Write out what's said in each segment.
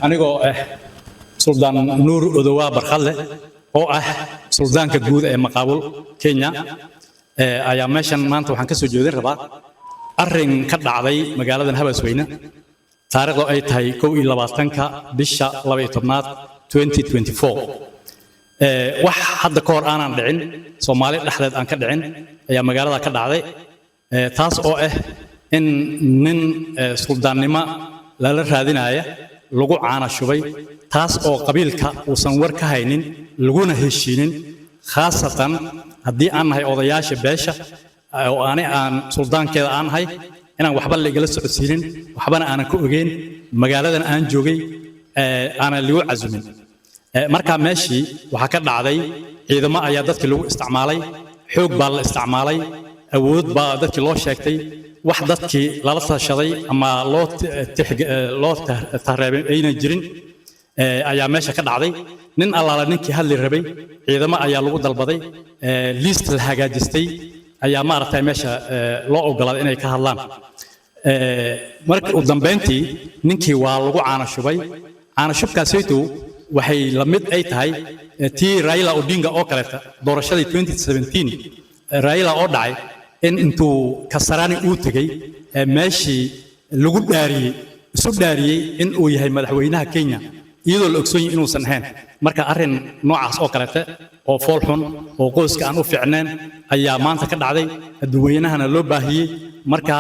anigoo Suldaan Nuur Odowa Barkhalle oo suldaanka guud ee Maqaabul Kenya ayaa meeshan maanta waxaan ka soo jeedin rabaa arrin ka dhacday magaaladan Habasweyne taariikhdu ay tahay 22ka bisha 12aad 2024 wax hadda ka hor aanan dhicin Soomaali dhaxdeed aan ka dhicin ayaa magaalada ka dhacday taas oo in nin suldaannimo lala raadinaya lagu caana shubay taas oo qabiilka uusan war ka haynin laguna heshiinin khaasatan haddii aan nahay odayaasha beesha oo aan suldaankeeda aan nahay inaan waxba la igala socodsiinin waxbana aanan ku ogeyn magaaladan aan joogay aanan lagu casumin marka meeshii waxaa ka dhacday ciidamo ayaa dadkii lagu isticmaalay xoog baa la isticmaalay awood baa dadkii loo sheegtay wax dadkii lala tashaday ama loo tareebay ayna jirin ayaa meesha ka dhacday nin allaala ninkii hadli rabay ciidamo ayaa lagu dalbaday list la hagaajistay ayaa maaragtay meesha loo ogolaaday inay ka hadlaan markii u dambeyntii ninkii waa lagu caana shubay caana shubkaasaytu waxay la mid ay tahay tii Raila Odinga oo kaleeta doorashadii 2017 Raila oo dhacay in intuu Kasarani uu tagay meeshii lagu dhaariyay in uu yahay madaxweynaha Kenya iyadoo la ogsoon yahay inuusan ahayn marka arrin noocaas oo kaleeta oo fool xun oo qoyska aan u fiicneen ayaa maanta ka dhacday dadweynahana loo baahiyay marka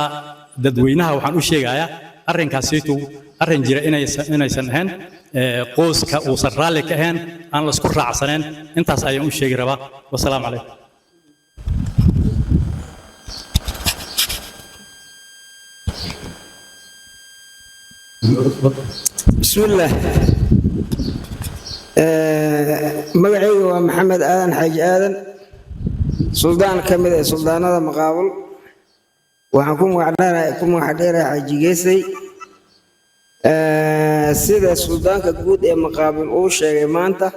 dadweynaha waxaan u sheegayaa arrinkaasiitu arrin jira inaysan ahayn qoyska uusan raalli ka ahayn aan la isku raacsaneen intaas ayaan u sheegi rabaa wassalaamu calaykum بسم الله مقعي ومحمد آدن حاج آدن سلطان كمد سلطان هذا مقابل وحكم وحدينا حاج جيسي سيدة سلطان كجود مقابل أو شيء مانته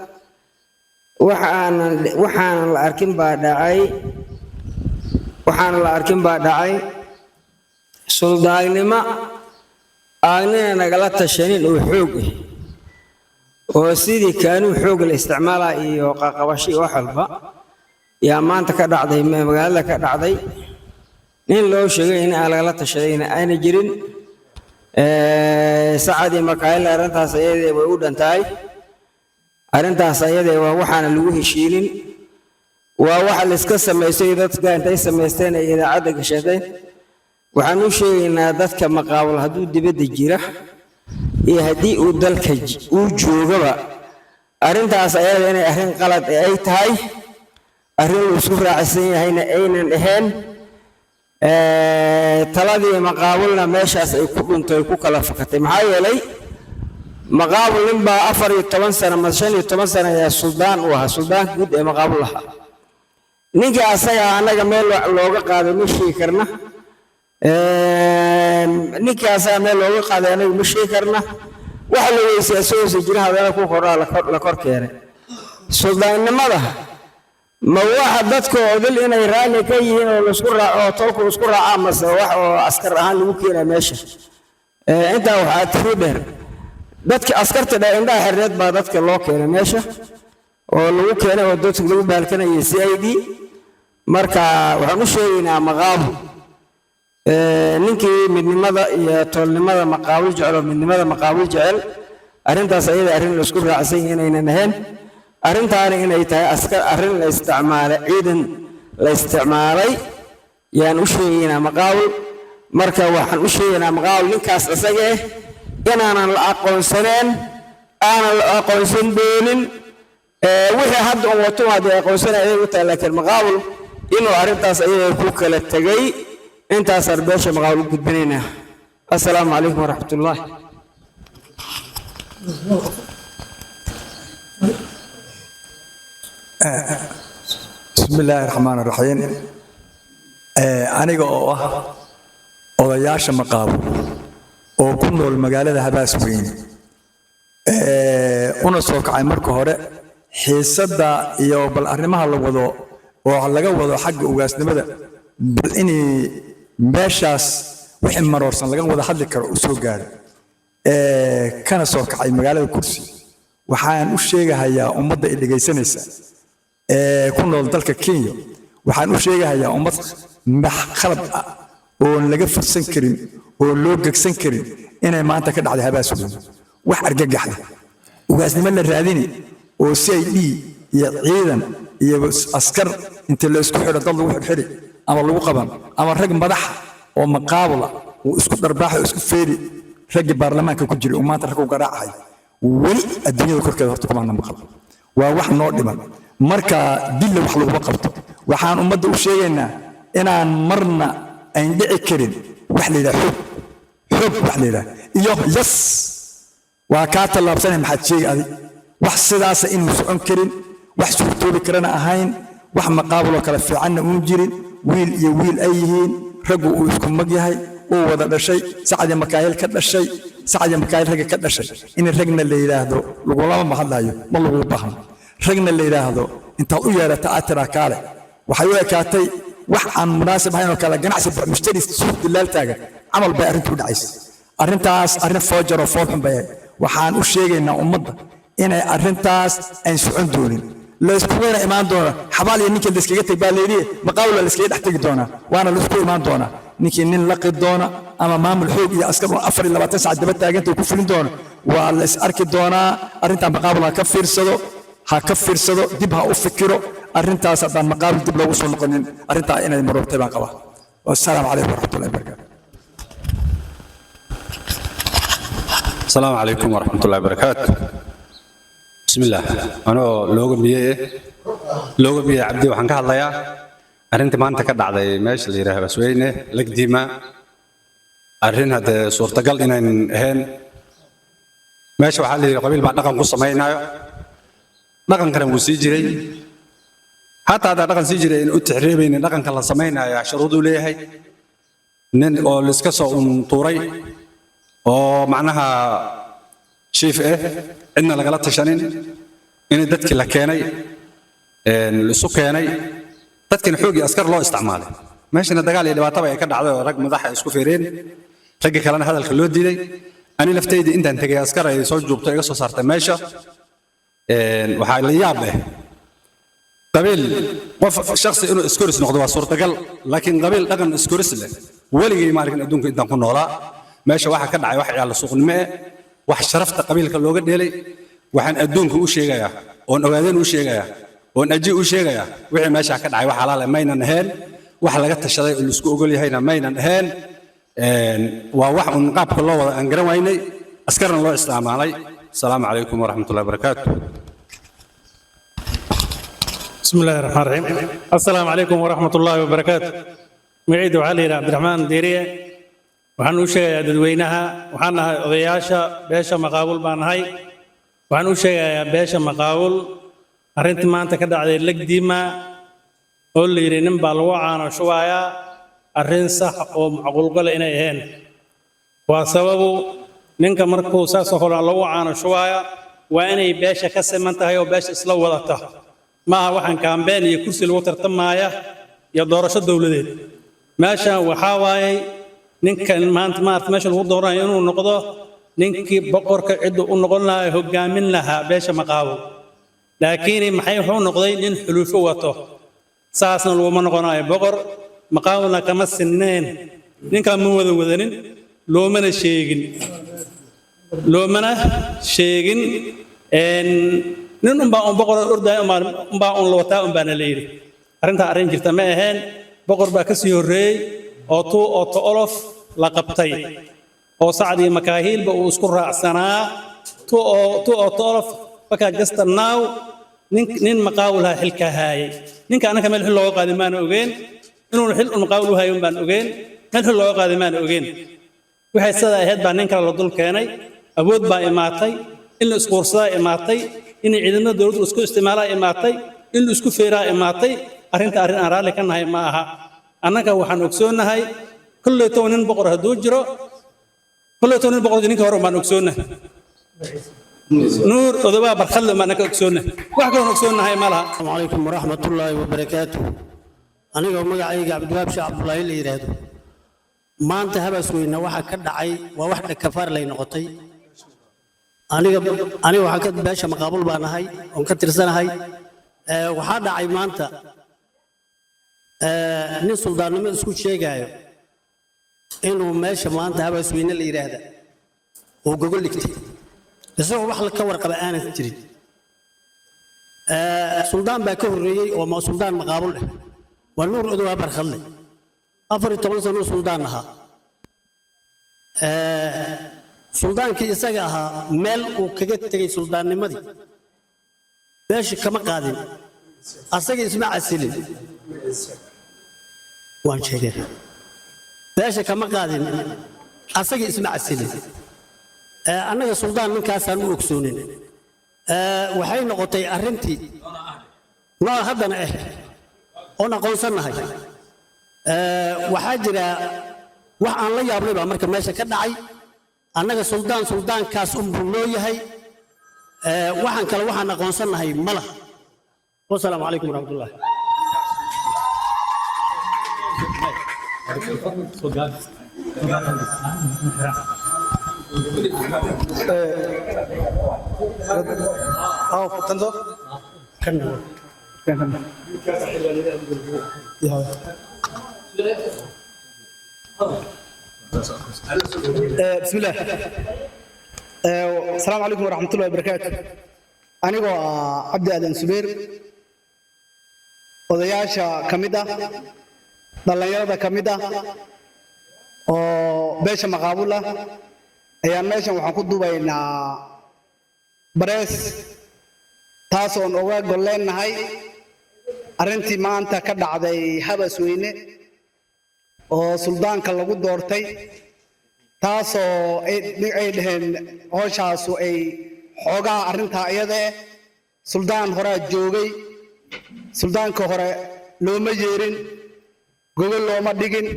وحنا الأركين بعد عاي سلطان لما أنا نقلت الشنين وحوقي وسيدي كانوا حوق الاستعمال وقاقبشي وحلبة يا ما أنت كدعضي ما قال لك كدعضي نين لو شغين على غلط الشنين أنا جرين سعدي مكايل أرنتها سيدي ويود أنتاي أرنتها سيدي ووحنا لوه شيلين ووحل اسكسر ما يسيدات كان تيسم يستين إذا عدك شيئين waxaan u sheegaynaa dadka maqaawal hadduu dibadda jira iyo haddii uu dalka uu joogaba arrintaas ayada inay arrin qalad ay tahay arrin uu isku raacsan yahayna aynan ahayn taladii maqaawalna meeshaas ay ku dhuntay ku kala fakatay maxaa yeelay maqaawal nin baa 14 sano ama 15 sano ayaa suldaan u ahaa suldaanka guud ee maqaawal ahaa ninka asaga anaga meel looga qaaday ma sheegi karna ninkaas meel looga qaaday anagu ma sheegi karna waxa la weysay soo jira hadana ku qoraa la kor keenay suldaannimada ma waxa dadka odol inay raali ka yihiin oo la isku raaco tolku isku raaca mase wax oo askar ahaan lagu keenay meesha inta waxa tiridheer dadka askarta indhaha xirneed baa dadka loo keenay meesha oo lagu keenay oo dadka lagu baalkanayay CID marka waxaan u sheegaynaa maqaabo ninkii midnimada iyo toolnimada maqaawil jecel oo midnimada maqaawil jecel arrintaas ayada arrin la isku raacsan yahay inaynan ahayn arrintaana inay tahay askar arrin la isticmaalay ciidan la isticmaalay yaan u sheegaynaa maqaawil marka waxaan u sheegaynaa maqaawil ninkaas isaga inaanan la aqoonsaneen aanan la aqoonsan doonin wixii hadda uu wato hadii aqoonsanayay u tahay laakiin maqaawil inuu arrintaas ayada ku kala tagay انت سربيش مقاول قدبنينا السلام عليكم ورحمة الله بسم الله الرحمن الرحيم أنا جوا وضياش مقاول وكنا المجال ده بس وين أنا سوق عمر كهراء حسد يوم بالأرنمها اللي وضو وعلى جو وضو حق وجاس نبدأ بالإني meeshaas wixii marorsan laga wada hadli karo u soo gaaro kana soo kacay magaalada kursi waxaan u sheegahayaa ummadda ay dhegaysanaysa ku nool dalka Kenya waxaan u sheegahayaa ummad khalad ah oo laga fursan karin oo loo gegsan karin inay maanta ka dhacday habaas weyn wax argagaxda ugaasnimo la raadini oo CID iyo ciidan iyo askar inta la isku xidho dad lagu xidhi ama lagu qaban ama rag madax oo maqaabula oo isku darbaaxay isku feeri rag baarlamaanka ku jiray oo maanta rag u garaacay wali adduunyada korkeeda horta kuma maqal waa wax noo dhiman marka dil wax lagu qabto waxaan ummadda u sheegaynaa inaan marna ay dhici karin wax la yiraahdo xog wax la yiraahdo iyo yas waa ka talaabsanay maxad sheegay adi wax sidaas in socon karin wax suurtoobi karana ahayn wax maqaabulo kala fiican uu jirin wiil iyo wiil ay yihiin rag uu isku mag yahay oo wada dhashay sacadi makaayil ka dhashay sacadi makaayil rag ka dhashay in ragna la yiraahdo lagu lama mahadlayo ma lagu baahan ragna la yiraahdo inta u yeelata atira kale waxay u ekaatay wax aan munaasib ahayn oo kala ganacsi mushtari suuq dilaal taagan amal bay arintu dhacaysay arintaas arin foojar oo foolxun bay waxaan u sheegaynaa ummadda inay arintaas ay socon doonin la isku weera imaan doona xabaal iyo ninka la iskaga tag baa leeyahay maqaawla la iskaga dhaxtagi doona waana la isku imaan doona ninkii nin la qid doona ama maamul xoog iyo askar 24 saac daba taaganta ku fulin doona waa la is arki doona arinta maqaawla ka fiirsado ha ka fiirsado dib ha u fikiro arintaas hadaan maqaabil dib loogu soo noqonin arinta inay marobtay baan qabaa wassalaamu calaykum waraxmatullaahi wabarakaatuh السلام عليكم ورحمة الله وبركاته. بسم الله. أنا لوجو بيه عبدي وحنك الله يا. أرنت ما أنت كده على ماشي اللي راه بس وينه لك ديما. أرن هذا صورة قل إن هن ماشي وحالي قبيل بعد نقم قصة ما ينايا. نقم كلام وسيجري. حتى هذا نقم سيجري إن أتحريبي إن نقم كلا سمينا يا شرودو ليه هاي. نن أو لسكسو طوري. oo macnaha chief inna laga la tashanin in dadkii la keenay la soo keenay dadkan xoog iyo askar loo isticmaalay meeshana dagaal iyo dhibaato ay ka dhacday oo rag madax isku feereen rag kalena hadalka loo diiday ani laftaydi intaan tagay askar ay soo joogto iga soo saartay meesha waxa la yaab leh qabiil qof shakhsi inuu iskoris noqdo waa suurtagal laakiin qabiil dhaqan iskoris leh waligii maarkin adduunka intaan ku noolaa meesha waxa ka dhacay wax yaala suuqnimo wax sharafta qabiilka looga dheelay waxaan adduunka u sheegayaa oo ogaadeen u sheegayaa oo aji u sheegayaa wixii meesha ka dhacay wax halaal maynan ahayn wax laga tashaday oo isku ogol yahayna maynan ahayn waa wax un qaabka loo wada aan garan waynay askarna loo isticmaalay assalaamu calaykum waraxmatullaahi wabarakaatuh بسم الله الرحمن الرحيم السلام عليكم ورحمة الله وبركاته معيد وعلي عبد الرحمن ديريه waxaan u sheegayaa dadweynaha waxaan nahay odayaasha beesha maqaawul baan nahay waxaan u sheegayaa beesha maqaawul arrintii maanta ka dhacday legdiima oo la yidhi nin baa lagu caano shubayaa arrin sax oo macquul gale inay ahayn waa sababu ninka markuu saasoo kale lagu caano shubaya waa inay beesha ka siman tahay oo beesha isla wadata maaha waxaan kaambeen iyo kursi lagu tartamaya iyo doorasho dowladeed meeshan waxaa waayay ninkan maanta meesha lagu dooranayo inuu noqdo ninkii boqorka cidda u noqon lahaa hogaamin lahaa beesha maqaawul laakiin maxay wuxuu noqday nin xuluufo wato saasna laguma noqonayo boqor maqaawulna kama sinneen ninkaan ma wada wadanin loomana sheegin nin unbaa un boqor ordaay unbaa un la wataa unbaana la yidhi arrintaa arrin jirta ma ahayn boqor baa ka sii horreeyey oo toolof la qabtay oo sacdi makaahiilba uu isku raacsanaa oo toolof markaa jasta naaw nin maqaawulha xilka haayay ninka anaka meel xil looga qaadi maana ogeen inuu xil maqaawul u hayo baan ogeen meel xil looga qaadi maana ogeen waxay sida ahayd baa nin kale la dul keenay awood baa imaatay in la isku ursadaa imaatay in ciidamada dowladdu isku isticmaalaa imaatay in la isku feeraa imaatay arrinta arrin aan raalli ka nahay ma aha annaga waxaan ogsoonahay kullee toban nin boqor hadduu jiro kullee toban nin boqor ninka hore baan ogsoonahay nuur odobaa barkhalle baan naga ogsoonahay wax kaloon ogsoonahay ma laha asalaamu calaykum waraxmatullaahi wabarakaatuh anigoo magacayga cabdiwaab sheekh cabdullaahi la yidhaahdo maanta habaas weyne waxa ka dhacay waa wax dhakafaar lay noqotay aniga waxaan ka beesha maqaabul baan ahay oon ka tirsanahay waxaa dhacay maanta nin suldaannimo isku sheegaayo inuu meesha maanta habaasweyne la yidhaahda uu gogol dhigtay isagoo wax ka warqaba aanan jirin suldaan baa ka horreeyey oo suldaan maqaabul ah waa nuur odowaa barkhadle 14 sano suldaan ahaa suldaankii isaga ahaa meel uu kaga tegay suldaannimadii beesha kama qaadin asaga isma casilin waan sheegay beesha kama qaadin asaga isma casilin annaga suldaan ninkaasaan u ogsoonin waxay noqotay arrintii noo haddana oon aqoonsannahay waxaa jira wax aan la yaabnay baa marka meesha ka dhacay annaga suldaankaas unbuu noo yahay waxaan kale waxaan aqoonsannahay ma laha wasalaamu calaykum waraxmatullahi بسم الله السلام عليكم ورحمة الله وبركاته أنا عبد آدم سبير odayaasha kamid ah dhalinyarada kamid ah oo beesha maqaabul ah ayaa meeshan waxaan ku duubaynaa barees taas oo uga goleenahay arrintii maanta ka dhacday Habasweyne oo suldaanka lagu doortay taasoo ay dhaheen hooshaasu ay xoogaa arrintaa iyada suldaan hore joogay suldaanka hore looma yeerin gogol looma dhigin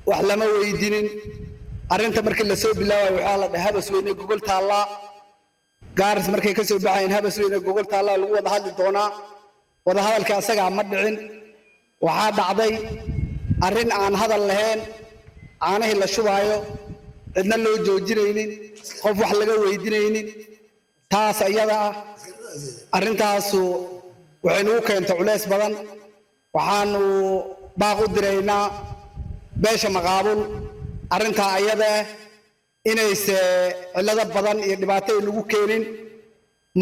wax lama weydiinin arrinta markii la soo bilaabay waxaa la dhahay Habasweyne gogol taala gaaris markay ka soo baxayeen Habasweyne gogol taala lagu wada hadli doonaa wada hadalka asaga ma dhicin waxaa dhacday arrin aan hadal lahayn aanahii la shubaayo cidna loo joojinaynin qof wax laga weydiinaynin taas ayada ah arrintaasu waxay nagu keentay culays badan waxaanu baaq u diraynaa beesha maqaabul arrintaa ayada inayse cillado badan iyo dhibaato ay nagu keenin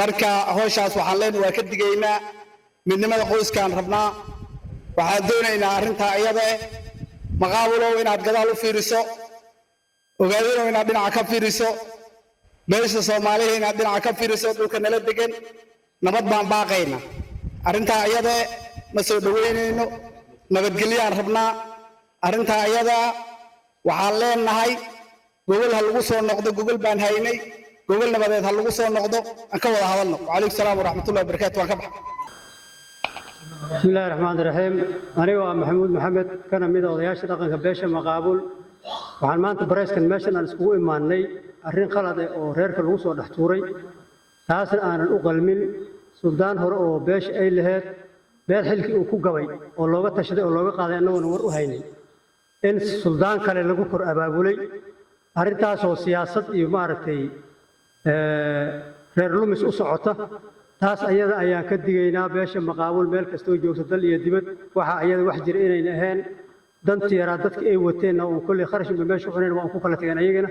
marka howshaas waxaan leenahay waa ka digaynaa midnimada qoyskaan rabnaa waxaan doonaynaa arrintaa ayada maqaabulow inaad gadaal u fiiriso ogaadinow inaad dhinaca ka fiiriso beesha Soomaaliyeed inaad dhinaca ka fiiriso dhulka nala degan nabad baan baaqayna arrintaa ayada ma soo dhaweynayno nabadgelyaan rabnaa arrintaa ayada waxaan leenahay gogol ha lagu soo noqdo gogol baan haynay gogol nabadeed ha lagu soo noqdo aan ka wada hadalno waalaikum salaam waraxmatullahi wabarakaatu waan ka baxay بسم الله الرحمن الرحيم أنا محمود محمد كان من أضياش رقم كبيشة مقابل وعن ما أنت بريس كان ماشي أنا سكوي ماني أرين خلاد أو رير كلوس ودحتوري تاسن أنا أقل من سلطان هر أو بيش أي لهات بير حلك أو كوجوي أو لغة تشد أو لغة قاعدة إنه نور وهيني إن سلطان كان له كر أبابولي أرين تاس أو سياسة يمارتي رير لومس أسعته taas ayada ayaan ka digaynaa beesha maqaabul meel kastoo joogto dal iyo dibad waxa ayada wax jir inay ahayn dantii yara dadka ay wateen oo kulli kharash meesha xuneen waan ku kala tagay ayagana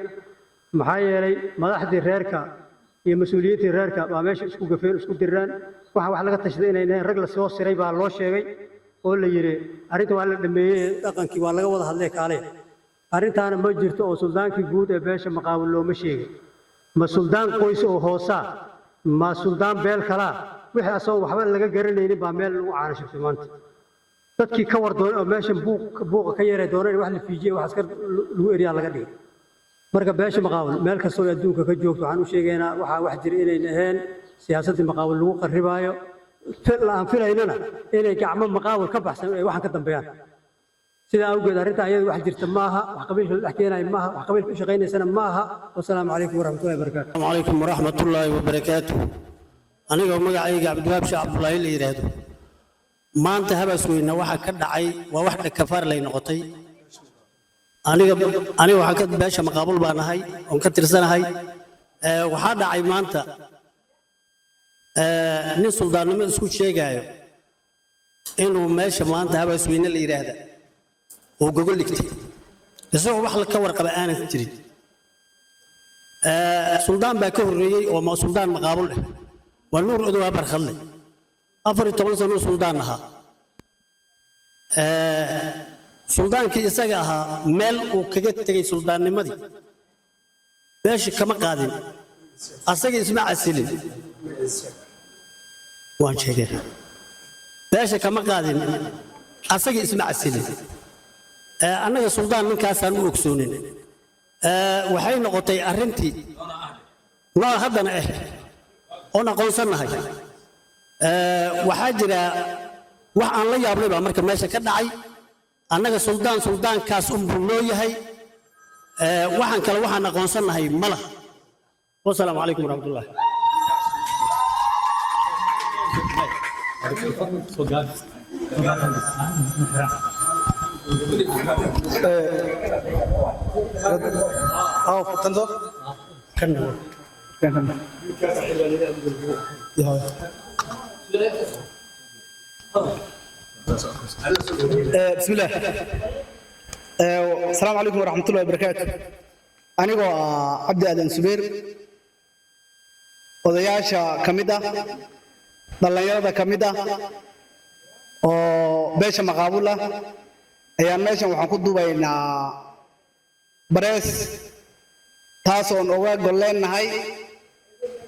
maxaa yeelay madaxdii reerka iyo mas'uuliyiintii reerka waa meesha isku gafeen isku diraan waxa wax laga tashaday inay ahayn rag la soo siray baa loo sheegay oo la yiri arrinta waa la dhameeyay dhaqankii waa laga wada hadlay kaale arrintaana ma jirto oo suldaankii guud ee beesha maqaabul looma sheegay ma suldaan qoys oo hoosa ما سلطان بيل كلا وحي أسوأ وحبا لغا قرنيني باميل وعانا شخصي مانت تدكي كور دون أو ماشي بوق كييري دونين واحد في جي وحسكر لو إريا لغا دي مركب باشا مقاول ميل كسو يدوك كجوك وحانو شيغينا وحا واحد جريني نهين سياسة المقاول لو قربايو الآن فيلا إننا إني كعمل مقاول كبحسن واحد كدن بيان سيدا أوجد أرنتا أيضا واحد جرت ماها وقبيل الحكينا ماها وقبيل شغينا سنة ماها والسلام عليكم ورحمة الله وبركاته. السلام عليكم ورحمة الله وبركاته. أنا قوم مقعي عبد الوهاب شاه عبد الله اللي يرادو. ما أنت هبسوينا واحد كدعي وواحد كفار لي نقطي. أنا واحد كد باشا مقابل بانا هاي ومكتر سنة هاي. waxaa dhacay maanta nin suldaannimo isku sheegaayo inuu meesha maanta habaasweyne la yidhaahda uu gogol dhigtay isagoo wax ka warqaba aanan jirin suldaan baa ka horreeyey oo suldaan maqaabul leh waa nuur odowaa barkhadle 14 sano suldaan ahaa suldaankii isaga ahaa meel uu kaga tegay suldaannimadii meesha kama qaadin asaga isma casilin waan sheegay meesha kama qaadin asaga isma casilin annaga suldaan ninkaasaan u ogsoonin waxay noqotay arrintii noo haddana oon aqoonsannahay waxaa jira wax aan la yaabnay baa marka meesha ka dhacay annaga suldaankaas unbuu noo yahay waxaan kale waxaan aqoonsannahay ma laha wasalaamu calaykum waraxmatullah بسم الله السلام عليكم ورحمة الله وبركاته أنا عبد آدم سبير odayaasha kamida dhalinyarada kamida oo beesha maqaabula ayaan meeshan waxaan ku duubaynaa barees taas oo oga goleenahay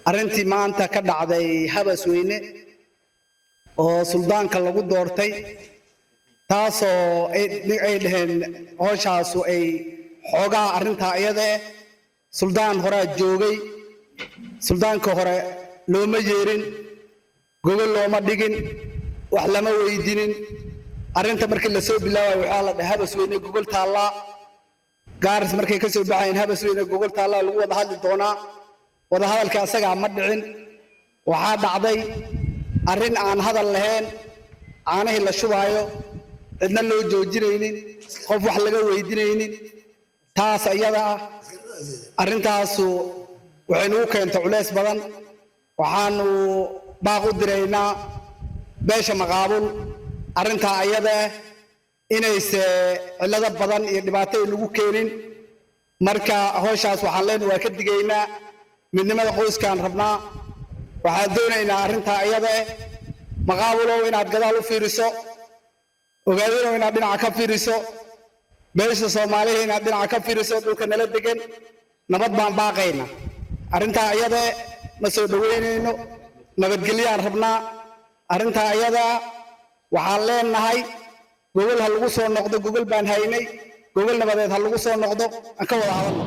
arrintii maanta ka dhacday Habasweyne oo suldaanka lagu doortay taas oo ay dhaheen hooshaasu ay xoogaa arrinta iyada suldaan hore joogay suldaanka hore looma yeerin gogol looma dhigin wax lama weydiinin arrinta markii la soo bilaabay waxa la dhahay Habasweyne gogol taala gaaris markay ka soo baxeen Habasweyne gogol taala lagu wada hadli doonaa wada hadalka asaga ma dhicin waxa dhacday arrin aan hadal lahayn aanahay la shubaayo cidna loo joojinaynin qof wax laga weydiinaynin taas ayada arrintaasu waxaynu u keentay culays badan waxaanu baaq u diraynaa beesha maqaabul arrinta ayada inayse cilado badan iyo dhibaato lagu keenin marka hooshaas waxaan leenahay waa ka digaynaa midnimada qoyskaan rabnaa waxaan doonaynaa arrinta ayada maqaabulow inaad gadaal u fiiriso ogaadino inaad dhinaca ka fiiriso beesha Soomaaliya inaad dhinaca ka fiiriso dhulka nala degan nabad baan baaqaynaa arrinta ayada ma soo dhaweynayno nabadgelyaan rabnaa arrinta ayada waxaan leenahay gogol ha lagu soo noqdo gogol baan haynay gogol nabadeed ha lagu soo noqdo aan ka wada hadalno